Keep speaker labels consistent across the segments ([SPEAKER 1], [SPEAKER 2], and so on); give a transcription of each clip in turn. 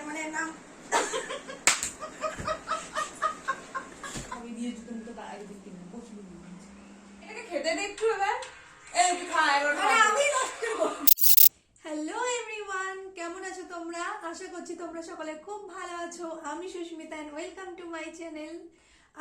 [SPEAKER 1] মানে নাম
[SPEAKER 2] আমি দিয়েছি তুমি তো তার আগে দিতে না প্রচুর এটাকে খেতে দে একটু এবার এই তুই খা এবার
[SPEAKER 1] মানে আমি নষ্ট করব। হ্যালো এভরিওয়ান, কেমন আছো তোমরা? আশা করছি তোমরা সকলে খুব ভালো আছো। আমি Susmita and welcome to my channel.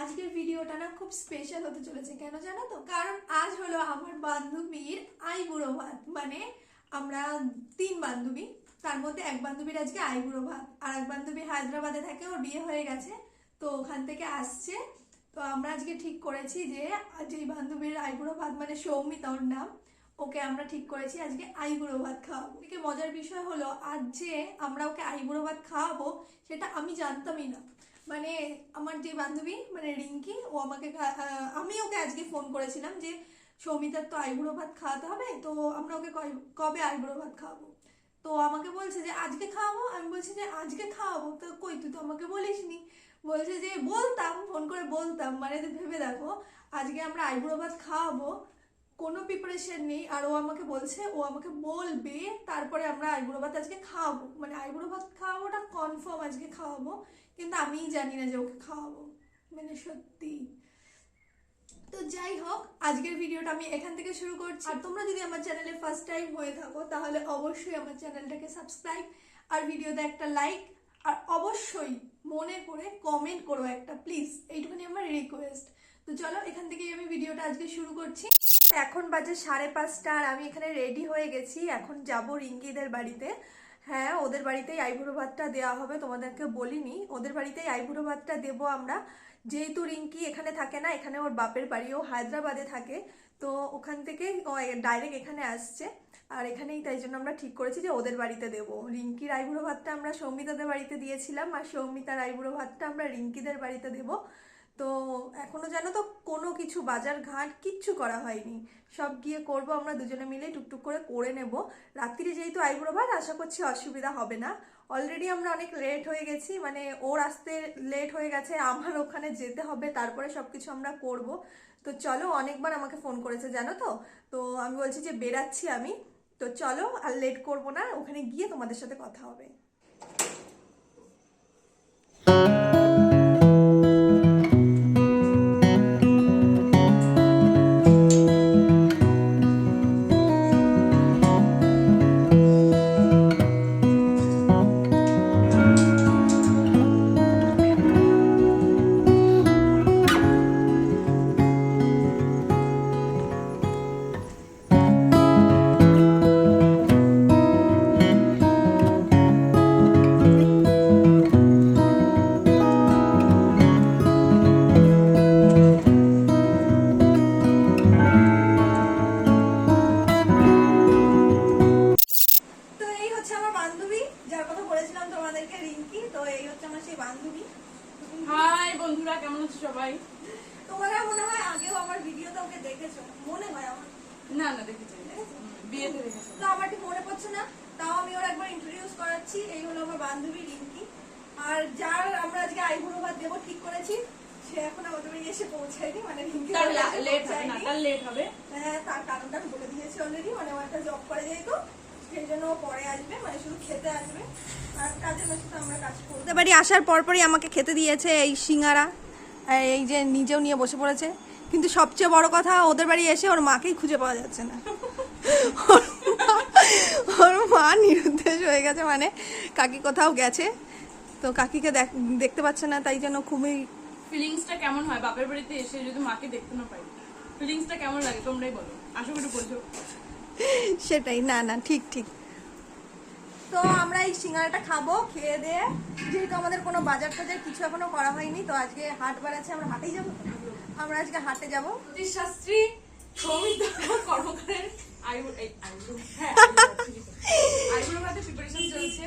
[SPEAKER 1] আজকের ভিডিওটা না খুব স্পেশাল হতে চলেছে। কেন জানো তো? কারণ আজ হলো আমার বান্ধবীর আইবুড়ো ভাত। মানে আমরা 3 বান্ধবী, তার মধ্যে এক বান্ধবীর আজকে আইবুড়ো ভাত, আর এক বান্ধবী হায়দ্রাবাদে থাকে, ওর বিয়ে হয়ে গেছে, তো ওখান থেকে আসছে। তো আমরা আজকে ঠিক করেছি যে যেই বান্ধবীর আইবুড়ো ভাত, মানে সৌমিতা ওর নাম, ওকে আমরা ঠিক করেছি আজকে আইবুড়ো ভাত খাওয়াবো। এদিকে মজার বিষয় হলো, আজ যে আমরা ওকে আইবুড়ো ভাত খাওয়াবো সেটা আমি জানতামই না। মানে আমার যে বান্ধবী মানে রিঙ্কি, ও আমাকে আমি ওকে আজকে ফোন করেছিলাম যে সৌমিতার তো আইবুড়ো ভাত খাওয়াতে হবে, তো আমরা ওকে কবে আইবুড়ো ভাত খাওয়াবো। তো আমাকে বলছে যে আজকে খাওয়াবো। আমি বলছি যে আজকে খাওয়াবো, তো কই তুই তো আমাকে বলিসনি। বলছে যে বলতাম, ফোন করে বলতাম। মানে ভেবে দেখো, আজকে আমরা আইবুড়ো ভাত খাওয়াবো, কোনো প্রিপারেশন নেই, আর ও আমাকে বলছে ও আমাকে বলবে তারপরে আমরা আইবুড়ো ভাত আজকে খাওয়াবো। মানে আইবুড়ো ভাত খাওয়াবোটা কনফার্ম আজকে খাওয়াবো, কিন্তু আমিই জানি না যে ওকে খাওয়াবো। মানে সত্যি। তো যাই হোক, আজকের ভিডিওটা আমি এখান থেকে শুরু করছি। আর তোমরা যদি আমার চ্যানেলে ফার্স্ট টাইম হয়ে থাকো তাহলে অবশ্যই আমার চ্যানেলটাকে সাবস্ক্রাইব আর ভিডিওতে একটা লাইক, আর অবশ্যই মনে করে কমেন্ট করো একটা, প্লিজ, এইটুকুনি আমার রিকোয়েস্ট। তো চলো এখান থেকেই আমি ভিডিওটা আজকে শুরু করছি। এখন বাজে 5:30 আর আমি এখানে রেডি হয়ে গেছি। এখন যাব রিঙ্কিদের বাড়িতে। হ্যাঁ, ওদের বাড়িতেই আইবুড়ো ভাতটা দেওয়া হবে, তোমাদেরকে বলিনি। ওদের বাড়িতেই আইবুড়ো ভাতটা দেবো আমরা। যেহেতু রিঙ্কি এখানে থাকে না, এখানে ওর বাপের বাড়ি, ও হায়দ্রাবাদে থাকে, তো ওখান থেকে ও ডাইরেক্ট এখানে আসছে। আর এখানেই তাই জন্য আমরা ঠিক করেছি যে ওদের বাড়িতে দেবো। রিঙ্কির আইবুড়ো ভাতটা আমরা সৌমিতাদের বাড়িতে দিয়েছিলাম, আর সৌমিতার আইবুড়ো ভাতটা আমরা রিঙ্কিদের বাড়িতে দেবো। তো এখনো জানো তো কোনো কিছু বাজার ঘাট কিচ্ছু করা হয়নি, সব গিয়ে করব আমরা দুজনে মিলে, টুকটুক করে নেব। রাত্রিরে যেহেতু আইবুড়ো ভাত, আশা করছি অসুবিধা হবে না। অলরেডি আমরা অনেক লেট হয়ে গেছি, মানে ওর আসতে লেট হয়ে গেছে, আমার ওখানে যেতে হবে, তারপরে সবকিছু আমরা করব। তো চলো, অনেকবার আমাকে ফোন করেছে জানো তো। তো আমি বলছি যে বেরাচ্ছি আমি, তো চলো আর লেট করব না, ওখানে গিয়ে তোমাদের সাথে কথা হবে।
[SPEAKER 2] হাই বন্ধুরা, কেমন আছো সবাই?
[SPEAKER 1] তোমরা মনে হয় আগেও আমার ভিডিওতে ওকে দেখেছো, মনে হয় আমার।
[SPEAKER 2] না না, দেখেছি, বিয়েতে দেখেছি।
[SPEAKER 1] তো আমার ঠিক মনে পড়ছে না, তাও আমি ওর একবার ইন্ট্রোডিউস করাচ্ছি। এই হলো আমার বান্ধবী রিঙ্কি, আর যার আমরা আজকে আইবুড়ো ভাত দেবো ঠিক করেছি, সে এখন আমাদের বাড়ি এসে পৌঁছায়নি। মানে রিঙ্কি
[SPEAKER 2] তার লেট হবে না, তার লেট হবে।
[SPEAKER 1] হ্যাঁ, তার কারণটা আমি বলে দিয়েছি অলরেডি। মানে ও একটা জব করে যেহেতু, সেই জন্য ও পরে আসবে, মানে শুধু খেতে আসবে, আর কাজের মেশে তো আমরা কাজ করবো। ওদের বাড়ি আসার পরপরই আমাকে খেতে দিয়েছে এই সিঙ্গারা, এই যে নিজেও নিয়ে বসে পড়েছে। কিন্তু সবচেয়ে বড় কথা, ওদের বাড়ি এসে ওর মাকেই খুঁজে পাওয়া যাচ্ছে না। ওর মা নিরুদ্দেশ হয়ে গেছে, মানে কাকি কোথাও গেছে, তো কাকিকে দেখতে পাচ্ছে না, তাই জন্য খুবই।
[SPEAKER 2] ফিলিংসটা কেমন হয় বাপের বাড়িতে এসে যদি মাকে দেখতে না পাই? ফিলিংসটা কেমন লাগে তোমরাই বলো, আশা করি বলছো।
[SPEAKER 1] সেটাই, না না, ঠিক ঠিক। তো আমরা এই সিঙ্গারাটা খাবো, খেয়ে দিয়ে, যেহেতু আমাদের কোনো বাজার টাজার কিছু এখনো করা হয়নি, তো আজকে হাট বার আছে, আমরা হাটেই যাবো। আমরা আজকে হাটে যাবো।
[SPEAKER 2] জ্যোতিষশাস্ত্রী সৌমিতা কর্মকারের আইবুড়ো ভাতের প্রিপারেশন চলছে।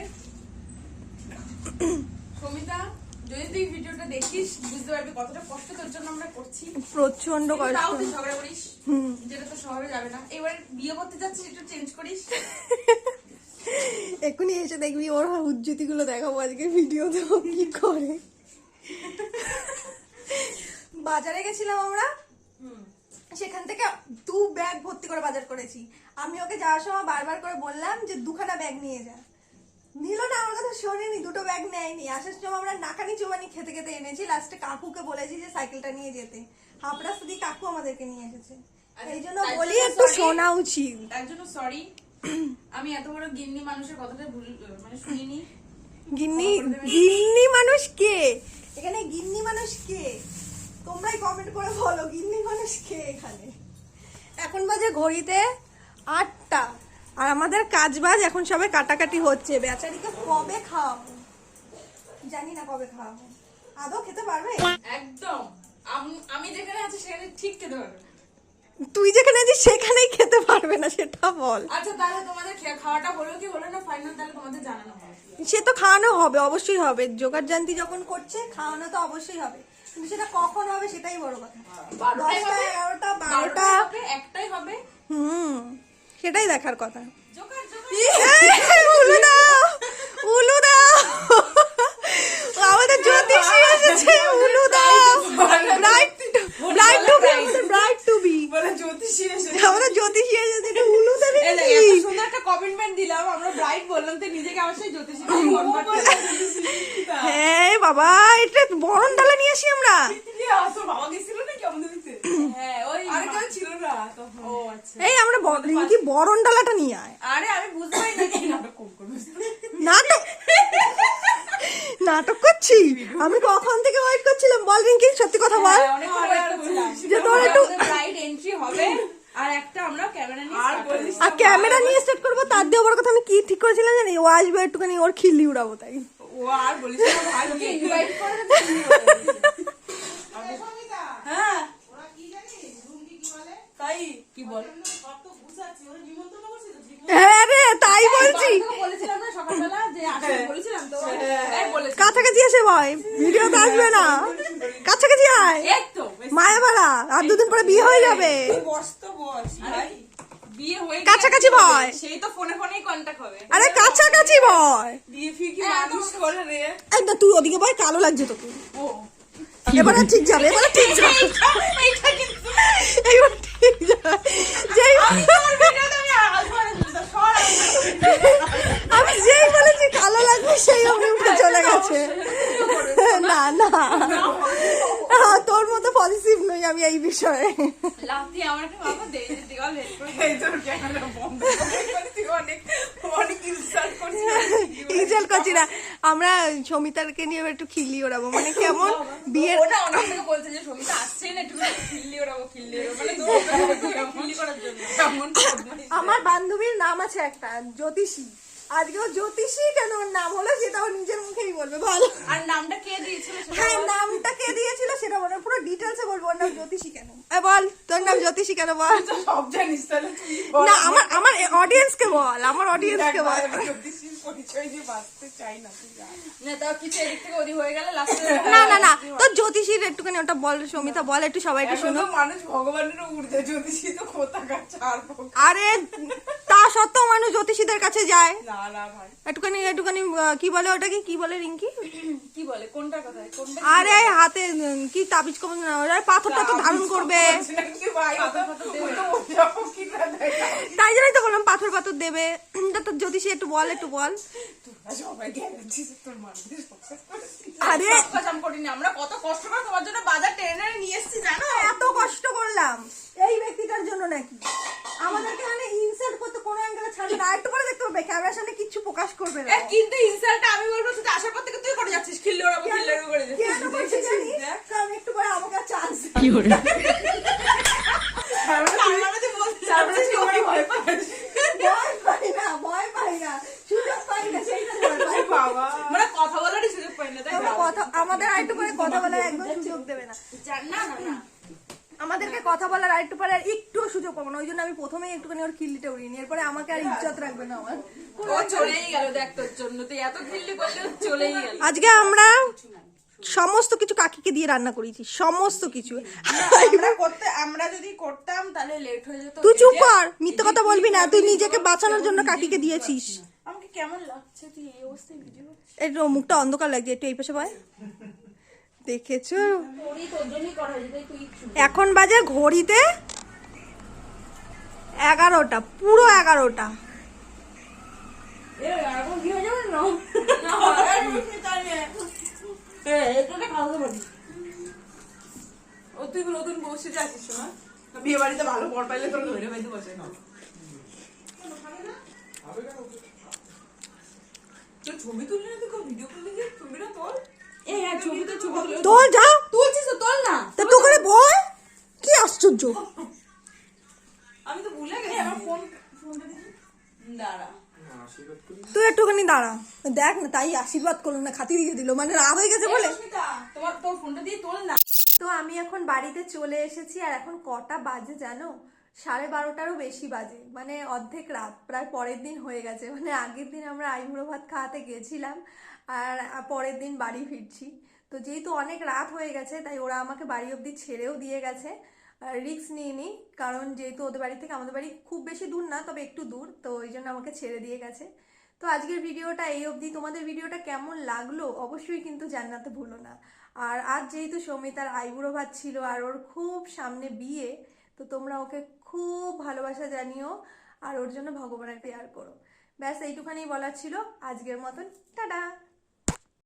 [SPEAKER 2] সৌমিতা, যদি তুই ভিডিওটা দেখিস বুঝতে পারবি কতটা কষ্ট তোর জন্য আমরা করছি।
[SPEAKER 1] প্রচন্ড কষ্ট।
[SPEAKER 2] তাও তুই ঝগড়া করিস, যেটা তো শহরে যাবে না। এবার বিয়ে করতে যাচ্ছিস, একটু চেঞ্জ করিস।
[SPEAKER 1] এখনই এসে দেখবি ওর উজ্জ্বতি গুলো দেখাবো আজকে ভিডিওতে ও কি করে। বাজারে গেছিলাম আমরা, সেখান থেকে 2 ব্যাগ ভর্তি করে বাজার করেছি। আমি ওকে যাওয়ার সময় বারবার করে বললাম যে 2খানা ব্যাগ নিয়ে যা, নিল না, আমার কথা শোনেনি, 2টো ব্যাগ নেয়নি, আসার সময় আমরা নাকানি চোবানি খেতে খেতে এনেছি, লাস্টে কাকুকে বলেছি যে সাইকেলটা নিয়ে যেতে, হাফ রাস্তা দিয়ে কাকু আমাদেরকে নিয়ে এসেছে। এই জন্য বলি একটু শোনা উচিত।
[SPEAKER 2] তার জন্য সরি, আমি এত বড় গিন্নি মানুষের কথাটা ভুল মানে শুনিনি।
[SPEAKER 1] গিন্নি মানুষ কে এখানে? গিন্নি মানুষ কে? তোমরাই কমেন্ট করে বলো গিন্নি মানুষ কে এখানে। এখন বাজে ঘড়িতে 8টা, আর আমাদের কাজ বাজ এখন সবে কাটাকাটি হচ্ছে। বেচারিকে কবে খাওয়াবো জানি না, কবে খাওয়াবো। আদৌ খেতে পারবে?
[SPEAKER 2] একদম আমি যেখানে আছি সেখানে ঠিক খেতে পারবে।
[SPEAKER 1] তুই যেখানে আছিস সেখানেই খেতে পারবে না, সেটা বল।
[SPEAKER 2] আচ্ছা তাহলে তোমাদের খাওয়াটা হলো কি হলো না ফাইনাল, তাহলে তোমাদের জানানো হবে।
[SPEAKER 1] সে তো খাওয়ানো হবে, অবশ্যই হবে। জোগাড় জানতি যখন করছে খাওয়ানো তো অবশ্যই হবে, কিন্তু সেটা কখন হবে সেটাই বড় কথা। 10টা 11টা 12টা
[SPEAKER 2] একটাই হবে,
[SPEAKER 1] সেটাই দেখার কথা।
[SPEAKER 2] জোকার জোকার
[SPEAKER 1] উলু দাও, উলু দাও, আমাদের জ্যোতিষী এসেছে, উলু দাও। ব্রাইড টু বি
[SPEAKER 2] বলে জ্যোতিষী এসেছে।
[SPEAKER 1] আমাদের জ্যোতিষী এসেছে, এটা উলু দেবে
[SPEAKER 2] এই দেখ,
[SPEAKER 1] নাকি?
[SPEAKER 2] এত সুন্দর একটা কমিটমেন্ট দিলাম, আমরা ব্রাইট বললাম তো নিজেকে আমার সেই জ্যোতিষী কনভার্ট করে দিয়েছি।
[SPEAKER 1] হ্যাঁ বাবা, এটা বরণ ডালা নিয়ে আসি আমরা।
[SPEAKER 2] আসো বাবা গেছিল না কি আমাদের দিতে? হ্যাঁ ওই আরে কেউ ছিল না তখন। ও আচ্ছা,
[SPEAKER 1] এই আমরা রিঙ্কি বরণ ডালাটা নিয়ে আয়।
[SPEAKER 2] আরে আমি বুঝতে পারি না কি নাটক করবে।
[SPEAKER 1] নাটক করছি আমি, কখন থেকে ওয়েট করছিলাম। বল রিঙ্কি, সত্যি কথা বল
[SPEAKER 2] অনেক ওয়েট করছিলাম
[SPEAKER 1] যে তোর একটু
[SPEAKER 2] ব্রাইট এন্ট্রি হবে, আর একটা আমরা ক্যামেরা নিয়ে আর বলিস
[SPEAKER 1] আর ক্যামেরা নিয়ে স্টার্ট করবো। তার দিয়ে বড় কথা আমি কি ঠিক করেছিলাম জানি, ও আসবে একটুখানি ওর খিল্লি উড়াবো তাই।
[SPEAKER 2] ও আর বলিস না ভাই, ওকে ইনভাইট করে দে। হ্যাঁ ওরা কি জানি রুমকি কি বলে, তাই কি বল সব তো বুঝাচ্ছি, ওরা নিমন্ত্রণ করছে তো।
[SPEAKER 1] হ্যাঁ রে, তাই বলছি।
[SPEAKER 2] বলেছিলাম না সকালবেলা যে আসবে, বলেছিলাম তো। এই বলেছি
[SPEAKER 1] কাছাকাছি এসে ভয়, ভিডিও তো আসবে না, কাছাকাছি আয়।
[SPEAKER 2] এই তো
[SPEAKER 1] মায়াবাড়া, আর 2 দিন পরে বিয়ে হয়ে যাবে।
[SPEAKER 2] বস তো বস ভাই, বিয়ে হয়ে গেলে
[SPEAKER 1] কাছাকাছি ভয়।
[SPEAKER 2] সেই তো ফোনে ফোনেই কন্টাক্ট হবে।
[SPEAKER 1] আরে কাছাকাছি ভয়।
[SPEAKER 2] বিয়ে ফি কি মানুষ করে রে।
[SPEAKER 1] এই না, তুই ওদিকে ভয়, কালো লাগছে তোকে।
[SPEAKER 2] ও
[SPEAKER 1] এবারে ঠিক যাবে, এবারে ঠিক যাবে,
[SPEAKER 2] এইটা কিন্তু
[SPEAKER 1] এবার ঠিক যাবে। যেই
[SPEAKER 2] আমার ভিডিওতে আমি আসবার সর
[SPEAKER 1] আমি যেই বলেছি কালো লাগবে সেই অমনি উঠে চলে গেছে। না না, তোর মতো পজিটিভ নই আমি এই বিষয়ে।
[SPEAKER 2] লাফি আমার একটা বাবা দে দেওয়াল হেড করে এই তোর ক্যামেরা বন্ধ করে তুই অনেক অনেক ইনসাল্ট করছিস।
[SPEAKER 1] ইনসাল্ট করছি না, আমরা সমিতাকে নিয়ে এবার একটু খিল্লি ওড়াবো, মানে কেমন বিয়ের।
[SPEAKER 2] ওটা অনেক থেকে বলছে যে সমিতা আসছে না, একটু খিল্লি ওড়াবো মানে দৌড় খিল্লি করার জন্য কেমন।
[SPEAKER 1] আমার বান্ধবীর নাম আছে একটা জ্যোতিষী, আজকেও জ্যোতিষী কেন ওর নাম হলো সেটা ও নিজের মুখেই বলবে। ভালো,
[SPEAKER 2] আর নামটা কে দিয়েছিল সেটা
[SPEAKER 1] হ্যাঁ
[SPEAKER 2] বল।
[SPEAKER 1] নামটা কে দিয়েছিল সেটা বলে, পুরো ডিটেলসে বলবো ওর নাম জ্যোতিষী কেন। বল তোর নাম জ্যোতিষী কেন বল।
[SPEAKER 2] তুই তো সব জানিস তাহলে তুই বল।
[SPEAKER 1] না আমার অডিয়েন্সকে বল, আমার অডিয়েন্সকে বল।
[SPEAKER 2] জ্যোতিষীর পরিচয় দিয়ে বাঁচতে চাই না তুই জান। না তাও কিছু এদিক থেকে ওদিক হয়ে গেলে লাস্টে
[SPEAKER 1] না না না, তোর জ্যোতিষীর একটুখানি ওটা বল সমিতা, বল একটু সবাইকে
[SPEAKER 2] এখন
[SPEAKER 1] শুনো।
[SPEAKER 2] তো মানুষ ভগবানেরও ঊর্ধ্বে, জ্যোতিষী তো কোথাকার চার পক্ষ।
[SPEAKER 1] আরে তা সত্ত্বেও মানুষ জ্যোতিষীদের কাছে যায়।
[SPEAKER 2] না না ভাই
[SPEAKER 1] একটুখানি একটুখানি কি বলে ওটাকে, কি বলে রিঙ্কি?
[SPEAKER 2] কি বলে কোনটা কথা কোনটা
[SPEAKER 1] আরে হাতে কি তাবিজ কবজ না, ওরা পাথরটা তো ধারণ করবে,
[SPEAKER 2] কি ভাই অত দেবে তো যাও কি না দেয়।
[SPEAKER 1] তাই জন্যই তো বললাম পাথর পাথর দেবে। তা তোর জ্যোতিষী একটু বল, একটু বল।
[SPEAKER 2] সবাই গেছিস তোর মানুষ
[SPEAKER 1] আরে
[SPEAKER 2] কাম করিনি, আমরা কত কষ্ট করে তোমার জন্য বাজার টেনে নিয়ে এসেছি জানো।
[SPEAKER 1] এত কষ্ট করলাম এই ব্যক্তিটার জন্য নাকি? আমাদেরকে মানে ইনসাল্ট করতে কোনো অ্যাঙ্গেলে ছাড়বে না, একটু করে দেখতে হবে, ক্যামেরার সামনে কিচ্ছু প্রকাশ করবে না।
[SPEAKER 2] কিন্তু ইনসাল্টটা আমি বলবো তুই আসার পর থেকে তুই করে যাচ্ছিস, খিল্লি ওড়াবো করে
[SPEAKER 1] কেন করছিস জানিস? কারণ একটু পরে আমাকে চান্স
[SPEAKER 2] কি হলো তারপরে তুই বলছিস তারপরে তুই ওরে ভয় পাস।
[SPEAKER 1] ভয় পাই না, সুযোগ পাই না, সেইটা ভয় পাই।
[SPEAKER 2] বাবা মানে কথা বলারই সুযোগ পাই না তাই
[SPEAKER 1] তোমরা কথা, আমাদের আর একটু পরে কথা বলার একদম সুযোগ দেবে না।
[SPEAKER 2] না না না
[SPEAKER 1] আমাদেরকে কথা বলার আর একটু পরে আর একটু সুযোগ পাবো না, ওই জন্য আমি প্রথমেই একটুখানি ওর খিল্লিটা উড়িয়ে নিই, এরপরে আমাকে আর ইজ্জত রাখবে না আমার।
[SPEAKER 2] ও চলেই গেল দেখ তোর জন্য, তুই এত খিল্লি করলে ও চলেই গেল।
[SPEAKER 1] আজকে আমরা সমস্ত কিছু কাকিকে দিয়ে রান্না করেছি, সমস্ত কিছু।
[SPEAKER 2] আমরা যদি করতাম তাহলে লেট হয়ে যেত।
[SPEAKER 1] তুই চুপ কর, মিথ্যে কথা বলবি না, তুই নিজেকে বাঁচানোর জন্য কাকিকে দিয়েছিস।
[SPEAKER 2] আমাকে কেমন লাগছে তুই এই অবস্থায় ভিডিও
[SPEAKER 1] একটু মুখটা অন্ধকার লাগছে, একটু এই পাশে বয়। দেখেছো
[SPEAKER 2] করি তোর জন্যই করা হয়েছে, তাই তুই
[SPEAKER 1] এখন বাজে ঘড়িতে 11টা, পুরো 11টা।
[SPEAKER 2] এখন কি হয়ে যাবে না এটা খাওয়াতে পারি ও তুই নতুন বসে যাচ্ছিস না বিয়ে বাড়িতে ভালো পর পাইলে তোর ধরে পাইতে বসে না ছবি তুললি না তুই ভিডিও করলি যে ছবিটা তোল ছবি তুলে
[SPEAKER 1] তোর যা
[SPEAKER 2] তুলছিস তো তোল না
[SPEAKER 1] তা তো করে ভয় কি আশ্চর্য।
[SPEAKER 2] আমি তো ভুলে গেছি আমার ফোনটা দিবি দাঁড়া
[SPEAKER 1] তুই একটুখানি দাঁড়া দেখ না, তাই আশীর্বাদ করলো না, খাতি দিয়ে দিল, মানে রাগ হয়ে গেছে বলে।
[SPEAKER 2] তোমার তোর ফোনটা দিয়ে তোল না।
[SPEAKER 1] তো আমি এখন বাড়িতে চলে এসেছি আর এখন কটা বাজে জানো? 12:30টারও বেশি বাজে, মানে অর্ধেক রাত, প্রায় পরের দিন হয়ে গেছে। মানে আগের দিন আমরা আইবুড়ো ভাত খাওয়াতে গেছিলাম আর পরের দিন বাড়ি ফিরছি। তো যেহেতু অনেক রাত হয়ে গেছে তাই ওরা আমাকে বাড়ি অবধি ছেড়েও দিয়ে গেছে। রিস্ক নিইনি, কারণ যেহেতু ওদের বাড়ি থেকে আমাদের বাড়ি খুব বেশি দূর না, তবে একটু দূর, তো ওই জন্য আমাকে ছেড়ে দিয়ে গেছে। তো আজকের ভিডিওটা এই অবধি। তোমাদের ভিডিওটা কেমন লাগলো অবশ্যই কিন্তু জানাতে ভুলো না। আর আজ যেহেতু সৌমিতার আইবুড়ো ভাত ছিল আর ওর খুব সামনে বিয়ে, তো তোমরা ওকে খুব ভালোবাসা জানিও আর ওর জন্য ভগবানের প্রেয়ার করো। ব্যাস এইটুখানি বলার ছিল। আজকের মতন টাটা।